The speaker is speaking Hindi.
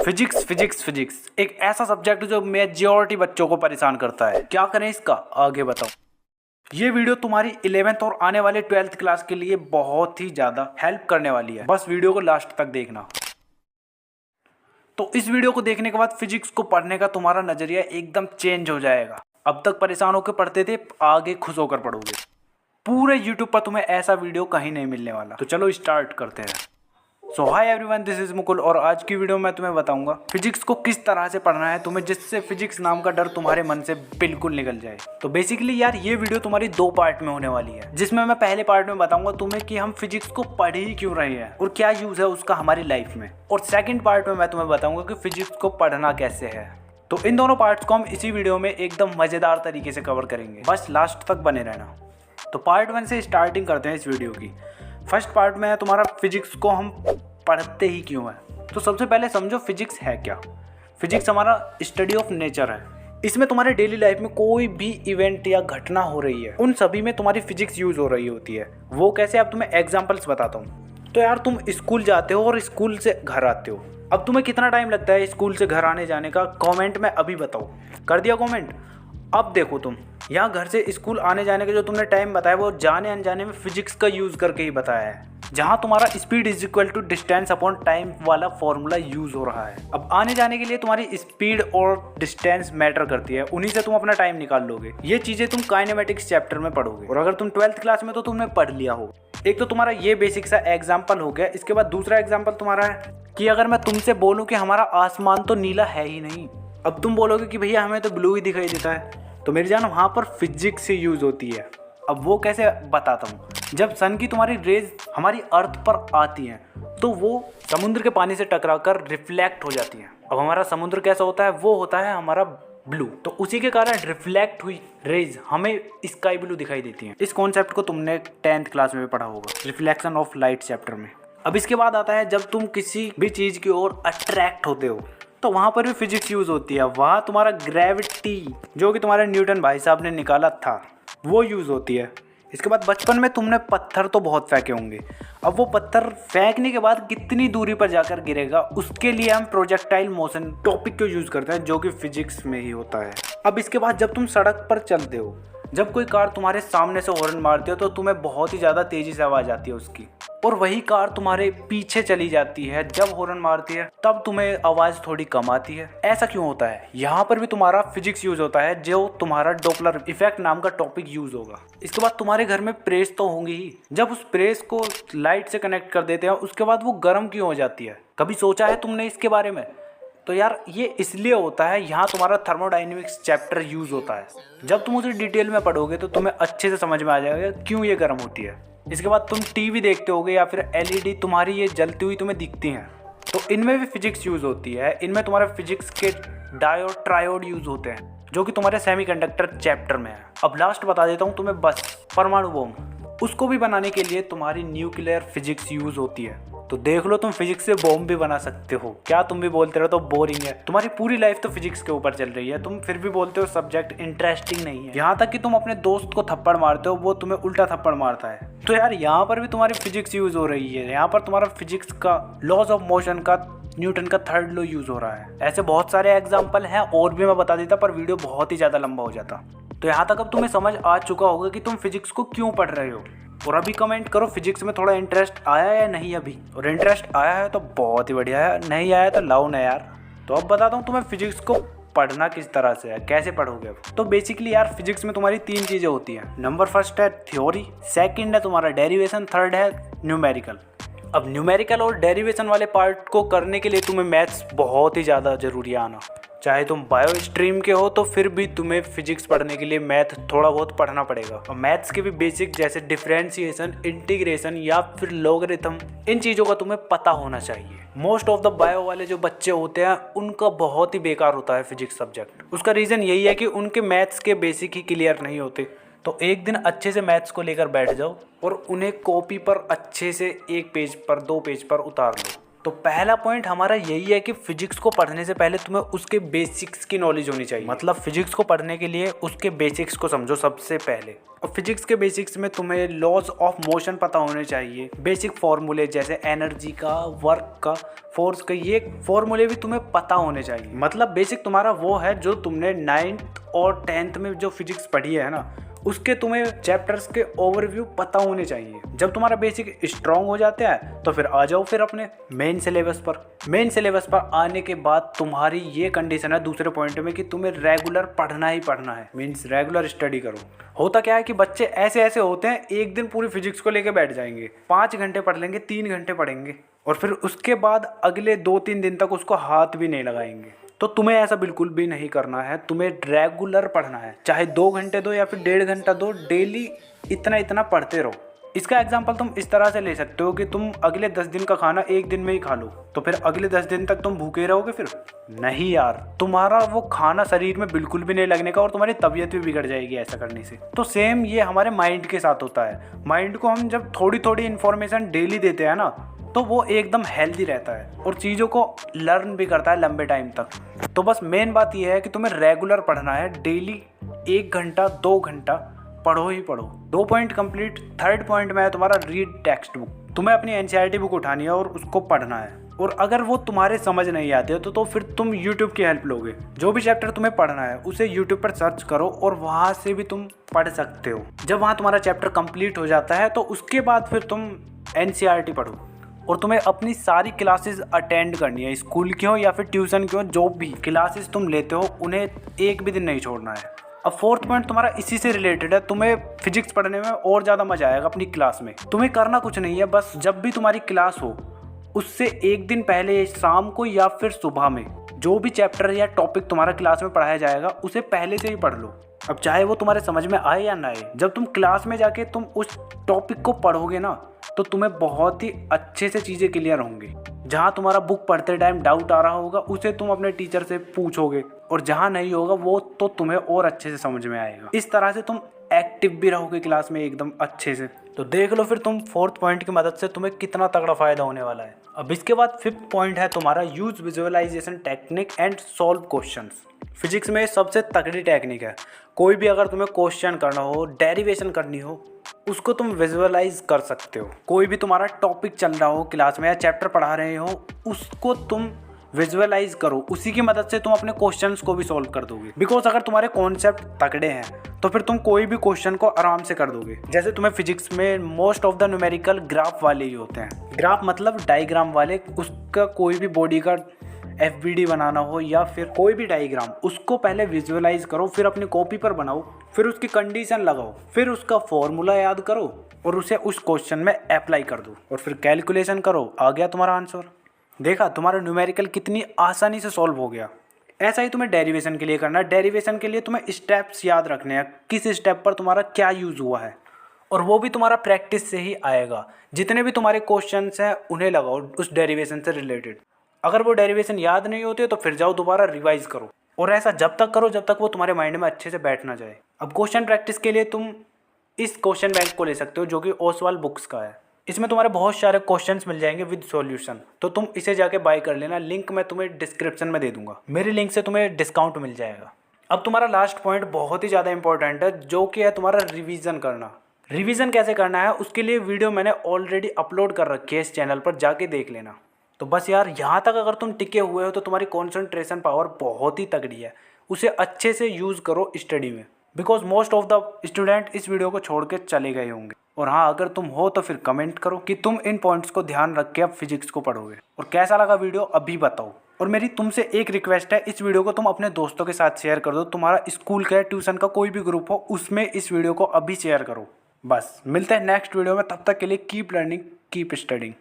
फिजिक्स फिजिक्स फिजिक्स एक ऐसा सब्जेक्ट जो मेजॉरिटी बच्चों को परेशान करता है। क्या करें इसका, आगे बताओ। ये वीडियो तुम्हारी 11th और आने वाले 12th क्लास के लिए बहुत ही ज्यादा हेल्प करने वाली है। बस वीडियो को लास्ट तक देखना। तो इस वीडियो को देखने के बाद फिजिक्स को पढ़ने का तुम्हारा नजरिया एकदम चेंज हो जाएगा। अब तक परेशान होकर पढ़ते थे, आगे खुश होकर पढ़ोगे। पूरे यूट्यूब पर तुम्हें ऐसा वीडियो कहीं नहीं मिलने वाला। तो चलो स्टार्ट करते हैं। So hi everyone, this is Mukul और आज की वीडियो में तुम्हें बताऊंगा फिजिक्स को किस तरह से पढ़ना है तुम्हें, जिससे फिजिक्स नाम का डर तुम्हारे मन से बिल्कुल निकल जाए। तो बेसिकली यार ये वीडियो तुम्हारी दो पार्ट में होने वाली है, जिसमें मैं पहले पार्ट में बताऊंगा तुम्हें कि हम फिजिक्स को पढ़ ही क्यों रहे हैं और क्या यूज है उसका हमारी लाइफ में, और सेकेंड पार्ट में मैं तुम्हें बताऊंगा कि फिजिक्स को पढ़ना कैसे है। तो इन दोनों पार्ट्स को हम इसी वीडियो में एकदम मजेदार तरीके से कवर करेंगे, बस लास्ट तक बने रहना। तो पार्ट 1 से स्टार्टिंग करते हैं इस वीडियो की। फर्स्ट पार्ट में है तुम्हारा फिजिक्स को हम पढ़ते ही क्यों है। तो सबसे पहले समझो फिजिक्स है क्या। फिजिक्स हमारा स्टडी ऑफ नेचर है। इसमें तुम्हारे डेली लाइफ में कोई भी इवेंट या घटना हो रही है, उन सभी में तुम्हारी फिजिक्स यूज हो रही होती है। वो कैसे, अब तुम्हें एग्जांपल्स बताता हूँ। तो यार तुम स्कूल जाते हो और स्कूल से घर आते हो। अब तुम्हें कितना टाइम लगता है स्कूल से घर आने जाने का, कमेंट में अभी बताओ। कर दिया कमेंट। अब देखो तुम यहाँ घर से स्कूल आने जाने का जो तुमने टाइम बताया वो जाने अनजाने में फिजिक्स का यूज करके ही बताया है, जहाँ तुम्हारा speed is equal to distance upon time वाला फॉर्मूला यूज हो रहा है। अब आने जाने के लिए तुम्हारी स्पीड और डिस्टेंस मैटर करती है, उन्हीं से तुम अपना टाइम निकाल लोगे। ये चीजें तुम काइनेमेटिक्स चैप्टर में पढ़ोगे, और अगर तुम 12th क्लास में तो तुमने पढ़ लिया हो। एक तो तुम्हारा ये बेसिक सा एग्जाम्पल हो गया। इसके बाद दूसरा एग्जाम्पल तुम्हारा है कि अगर मैं तुमसे बोलूँ कि हमारा आसमान तो नीला है ही नहीं, अब तुम बोलोगे कि भैया हमें तो ब्लू ही दिखाई देता है, तो मेरी जान वहाँ पर फिजिक्स से यूज होती है। अब वो कैसे बताता हूँ। जब सन की तुम्हारी रेज हमारी अर्थ पर आती हैं तो वो समुद्र के पानी से टकराकर रिफ्लेक्ट हो जाती हैं। अब हमारा समुद्र कैसा होता है, वो होता है हमारा ब्लू, तो उसी के कारण रिफ्लेक्ट हुई रेज हमें स्काई ब्लू दिखाई देती हैं। इस कॉन्सेप्ट को तुमने 10th क्लास में पढ़ा होगा, रिफ्लेक्शन ऑफ लाइट चैप्टर में। अब इसके बाद आता है जब तुम किसी भी चीज की ओर अट्रैक्ट होते हो तो वहां पर भी फिजिक्स यूज होती है। वहां तुम्हारा ग्रेविटी जो कि तुम्हारे न्यूटन भाई साहब ने निकाला था वो यूज होती है। इसके बाद बचपन में तुमने पत्थर तो बहुत फेंके होंगे। अब वो पत्थर फेंकने के बाद कितनी दूरी पर जाकर गिरेगा, उसके लिए हम प्रोजेक्टाइल मोशन टॉपिक को यूज करते हैं, जो कि फिजिक्स में ही होता है। अब इसके बाद जब तुम सड़क पर चलते हो, जब कोई कार तुम्हारे सामने से हॉर्न मारती हो तो तुम्हें बहुत ही ज़्यादा तेजी से आवाज़ आती है उसकी, और वही कार तुम्हारे पीछे चली जाती है जब हॉर्न मारती है, तब तुम्हें आवाज़ थोड़ी कम आती है। ऐसा क्यों होता है? यहाँ पर भी तुम्हारा फिजिक्स यूज होता है, जो तुम्हारा डॉपलर इफेक्ट नाम का टॉपिक यूज होगा। इसके बाद तुम्हारे घर में प्रेस तो होंगी ही। जब उस प्रेस को लाइट से कनेक्ट कर देते हैं उसके बाद वो गर्म क्यों हो जाती है? कभी सोचा है तुमने इसके बारे में? तो यार ये इसलिए होता है, यहाँ तुम्हारा थर्मोडाइनमिक्स चैप्टर यूज होता है। जब तुम उसे डिटेल में पढ़ोगे तो तुम्हें अच्छे से समझ में आ जाएगा क्यों ये गर्म होती है। इसके बाद तुम टीवी देखते होगे या फिर एलईडी तुम्हारी ये जलती हुई तुम्हें दिखती हैं, तो इनमें भी फिजिक्स यूज होती है। इनमें तुम्हारे फिजिक्स के डायोड ट्रायोड यूज होते हैं, जो कि तुम्हारे सेमीकंडक्टर चैप्टर में है। अब लास्ट बता देता हूँ तुम्हें, बस परमाणु बम, उसको भी बनाने के लिए तुम्हारी न्यूक्लियर फिजिक्स यूज होती है। तो देख लो तुम फिजिक्स से बॉम्ब भी बना सकते हो। क्या तुम भी बोलते रहो तो बोरिंग है, तुम्हारी पूरी लाइफ तो फिजिक्स के ऊपर चल रही है, तुम फिर भी बोलते हो सब्जेक्ट इंटरेस्टिंग नहीं है। यहाँ तक कि तुम अपने दोस्त को थप्पड़ मारते हो, वो तुम्हें उल्टा थप्पड़ मारता है। तो यार यहाँ पर भी तुम्हारी फिजिक्स यूज हो रही है। यहाँ पर तुम्हारा फिजिक्स का लॉज ऑफ मोशन का न्यूटन का थर्ड लॉ यूज हो रहा है। ऐसे बहुत सारे एग्जाम्पल हैं और भी मैं बता देता, पर वीडियो बहुत ही ज़्यादा लंबा हो जाता। तो यहाँ तक अब तुम्हें समझ आ चुका होगा कि तुम फिजिक्स को क्यों पढ़ रहे हो। और अभी कमेंट करो फिजिक्स में थोड़ा इंटरेस्ट आया या नहीं अभी, और इंटरेस्ट आया है तो बहुत ही बढ़िया है, नहीं आया तो लाओ ना यार। तो अब बताता हूँ तुम्हें फिजिक्स को पढ़ना किस तरह से है, कैसे पढ़ोगे। अब तो बेसिकली यार फिजिक्स में तुम्हारी 3 चीज़ें होती हैं। नंबर फर्स्ट है थ्योरी, सेकंड है तुम्हारा डेरिवेशन, थर्ड है न्यूमेरिकल। अब न्यूमेरिकल और डेरिवेशन वाले पार्ट को करने के लिए तुम्हें मैथ्स बहुत ही ज़्यादा जरूरी है आना। चाहे तुम बायो स्ट्रीम के हो तो फिर भी तुम्हें फिजिक्स पढ़ने के लिए मैथ थोड़ा बहुत पढ़ना पड़ेगा। और मैथ्स के भी बेसिक जैसे डिफरेंशिएशन, इंटीग्रेशन या फिर लॉगरिथम, इन चीज़ों का तुम्हें पता होना चाहिए। मोस्ट ऑफ द बायो वाले जो बच्चे होते हैं उनका बहुत ही बेकार होता है फिजिक्स सब्जेक्ट। उसका रीज़न यही है कि उनके मैथ्स के बेसिक ही क्लियर नहीं होते। तो एक दिन अच्छे से मैथ्स को लेकर बैठ जाओ और उन्हें कॉपी पर अच्छे से 1 पेज पर 2 पेज पर उतार लो। तो पहला पॉइंट हमारा यही है कि फिजिक्स को पढ़ने से पहले तुम्हें उसके बेसिक्स की नॉलेज होनी चाहिए। मतलब फिजिक्स को पढ़ने के लिए उसके बेसिक्स को समझो सबसे पहले। और फिजिक्स के बेसिक्स में तुम्हें लॉज ऑफ मोशन पता होने चाहिए, बेसिक फॉर्मूले जैसे एनर्जी का, वर्क का, फोर्स का, ये फॉर्मूले भी तुम्हें पता होने चाहिए। मतलब बेसिक तुम्हारा वो है जो तुमने 9th और 10th में जो फिजिक्स पढ़ी है ना, उसके तुम्हें चैप्टर्स के ओवरव्यू पता होने चाहिए। जब तुम्हारा बेसिक स्ट्रांग हो जाता है तो फिर आ जाओ फिर अपने मेन सिलेबस पर। मेन सिलेबस पर आने के बाद तुम्हारी ये कंडीशन है दूसरे पॉइंट में कि तुम्हें रेगुलर पढ़ना ही पढ़ना है, मीन्स रेगुलर स्टडी करो। होता क्या है कि बच्चे ऐसे ऐसे होते हैं, एक दिन पूरी फिजिक्स को लेके बैठ जाएंगे, 5 घंटे पढ़ लेंगे, 3 घंटे पढ़ेंगे और फिर उसके बाद अगले 2-3 दिन तक उसको हाथ भी नहीं लगाएंगे। तो तुम्हें ऐसा बिल्कुल भी नहीं करना है, तुम्हें रेगुलर पढ़ना है, चाहे 2 घंटे दो या फिर 1.5 घंटा दो, डेली इतना इतना पढ़ते रहो। इसका एग्जाम्पल तुम इस तरह से ले सकते हो कि तुम अगले 10 दिन का खाना एक दिन में ही खा लो, तो फिर अगले 10 दिन तक तुम भूखे रहोगे? फिर नहीं यार, तुम्हारा वो खाना शरीर में बिल्कुल भी नहीं लगने का और तुम्हारी तबीयत भी बिगड़ जाएगी ऐसा करने से। तो सेम ये हमारे माइंड के साथ होता है। माइंड को हम जब थोड़ी थोड़ी इन्फॉर्मेशन डेली देते हैं ना, तो वो एकदम हेल्दी रहता है और चीज़ों को लर्न भी करता है लंबे टाइम तक। तो बस मेन बात यह है कि तुम्हें रेगुलर पढ़ना है, डेली 1 घंटा 2 घंटा पढ़ो ही पढ़ो। 2 पॉइंट कंप्लीट। थर्ड पॉइंट में है तुम्हारा रीड टेक्स्ट बुक। तुम्हें अपनी एनसीईआरटी बुक उठानी है और उसको पढ़ना है। और अगर वो तुम्हारे समझ नहीं आते हो तो फिर तुम यूट्यूब की हेल्प लोगे। जो भी चैप्टर तुम्हें पढ़ना है उसे यूट्यूब पर सर्च करो और वहाँ से भी तुम पढ़ सकते हो। जब वहाँ तुम्हारा चैप्टर कंप्लीट हो जाता है तो उसके बाद फिर तुम एनसीईआरटी पढ़ो और तुम्हें अपनी सारी क्लासेस अटेंड करनी है, स्कूल की हो या फिर ट्यूशन की हो, जो भी क्लासेस तुम लेते हो उन्हें एक भी दिन नहीं छोड़ना है। अब फोर्थ पॉइंट तुम्हारा इसी से रिलेटेड है। तुम्हें फिजिक्स पढ़ने में और ज़्यादा मजा आएगा अपनी क्लास में। तुम्हें करना कुछ नहीं है, बस जब भी तुम्हारी क्लास हो उससे एक दिन पहले शाम को या फिर सुबह में जो भी चैप्टर या टॉपिक तुम्हारा क्लास में पढ़ाया जाएगा उसे पहले से ही पढ़ लो। अब चाहे वो तुम्हारे समझ में आए या ना आए, जब तुम क्लास में जाके तुम उस टॉपिक को पढ़ोगे ना तो तुम्हें बहुत ही अच्छे से चीज़ें क्लियर होंगी। जहाँ तुम्हारा बुक पढ़ते टाइम डाउट आ रहा होगा उसे तुम अपने टीचर से पूछोगे और जहाँ नहीं होगा वो तो तुम्हें और अच्छे से समझ में आएगा। इस तरह से तुम एक्टिव भी रहोगे क्लास में एकदम अच्छे से। तो देख लो फिर तुम फोर्थ पॉइंट की मदद से तुम्हें कितना तगड़ा फायदा होने वाला है। अब इसके बाद फिफ्थ पॉइंट है तुम्हारा use visualization technique and solve questions. Physics में सबसे तगड़ी टेक्निक है। कोई भी अगर तुम्हें क्वेश्चन करना हो, डेरिवेशन करनी हो, उसको तुम विजुअलाइज कर सकते हो। कोई भी तुम्हारा टॉपिक चल रहा हो क्लास में या चैप्टर पढ़ा रहे हो उसको तुम विजुअलाइज करो, उसी की मदद से तुम अपने क्वेश्चंस को भी सॉल्व कर दोगे। बिकॉज अगर तुम्हारे कॉन्सेप्ट तगड़े हैं तो फिर तुम कोई भी क्वेश्चन को आराम से कर दोगे। जैसे तुम्हें फिजिक्स में most of the numerical graph वाले ही होते हैं। ग्राफ मतलब डायग्राम वाले, उसका कोई भी बॉडी का FBD बनाना हो या फिर कोई भी डायग्राम, उसको पहले विजुअलाइज करो, फिर अपनी कॉपी पर बनाओ, फिर उसकी कंडीशन लगाओ, फिर उसका फॉर्मूला याद करो और उसे उस क्वेश्चन में अप्लाई कर दो और फिर कैलकुलेशन करो, आ गया तुम्हारा आंसर। देखा तुम्हारा न्यूमेरिकल कितनी आसानी से सॉल्व हो गया। ऐसा ही तुम्हें डेरिवेशन के लिए करना है। डेरिवेशन के लिए तुम्हें स्टेप्स याद रखने हैं, किस स्टेप पर तुम्हारा क्या यूज़ हुआ है, और वो भी तुम्हारा प्रैक्टिस से ही आएगा। जितने भी तुम्हारे क्वेश्चंस हैं उन्हें लगाओ उस डेरिवेशन से रिलेटेड। अगर वो डेरिवेशन याद नहीं होते तो फिर जाओ दोबारा रिवाइज करो, और ऐसा जब तक करो जब तक वो तुम्हारे माइंड में अच्छे से बैठ ना जाए। अब क्वेश्चन प्रैक्टिस के लिए तुम इस क्वेश्चन बैंक को ले सकते हो जो कि ओसवाल बुक्स का है। इसमें तुम्हारे बहुत सारे क्वेश्चंस मिल जाएंगे विद सॉल्यूशन, तो तुम इसे जाके बाय कर लेना। लिंक मैं तुम्हें डिस्क्रिप्शन में दे दूंगा, मेरे लिंक से तुम्हें डिस्काउंट मिल जाएगा। अब तुम्हारा लास्ट पॉइंट बहुत ही ज़्यादा इंपॉर्टेंट है, जो कि है तुम्हारा रिवीजन करना। रिवीजन कैसे करना है उसके लिए वीडियो मैंने ऑलरेडी अपलोड कर रखी है इस चैनल पर, जाके देख लेना। तो बस यार, यहाँ तक अगर तुम टिके हुए हो तो तुम्हारी कॉन्सेंट्रेशन पावर बहुत ही तगड़ी है, उसे अच्छे से यूज़ करो स्टडी में। Because most of the student इस वीडियो को छोड़ के चले गए होंगे। और हाँ, अगर तुम हो तो फिर कमेंट करो कि तुम इन पॉइंट्स को ध्यान रख के अब फिजिक्स को पढ़ोगे। और कैसा लगा वीडियो अभी बताओ। और मेरी तुमसे एक रिक्वेस्ट है, इस वीडियो को तुम अपने दोस्तों के साथ शेयर कर दो। तुम्हारा स्कूल का ट्यूशन का कोई भी ग्रुप हो उसमें इस वीडियो को अभी शेयर करो। बस मिलते हैं नेक्स्ट वीडियो में, तब तक के लिए कीप लर्निंग कीप स्टडिंग।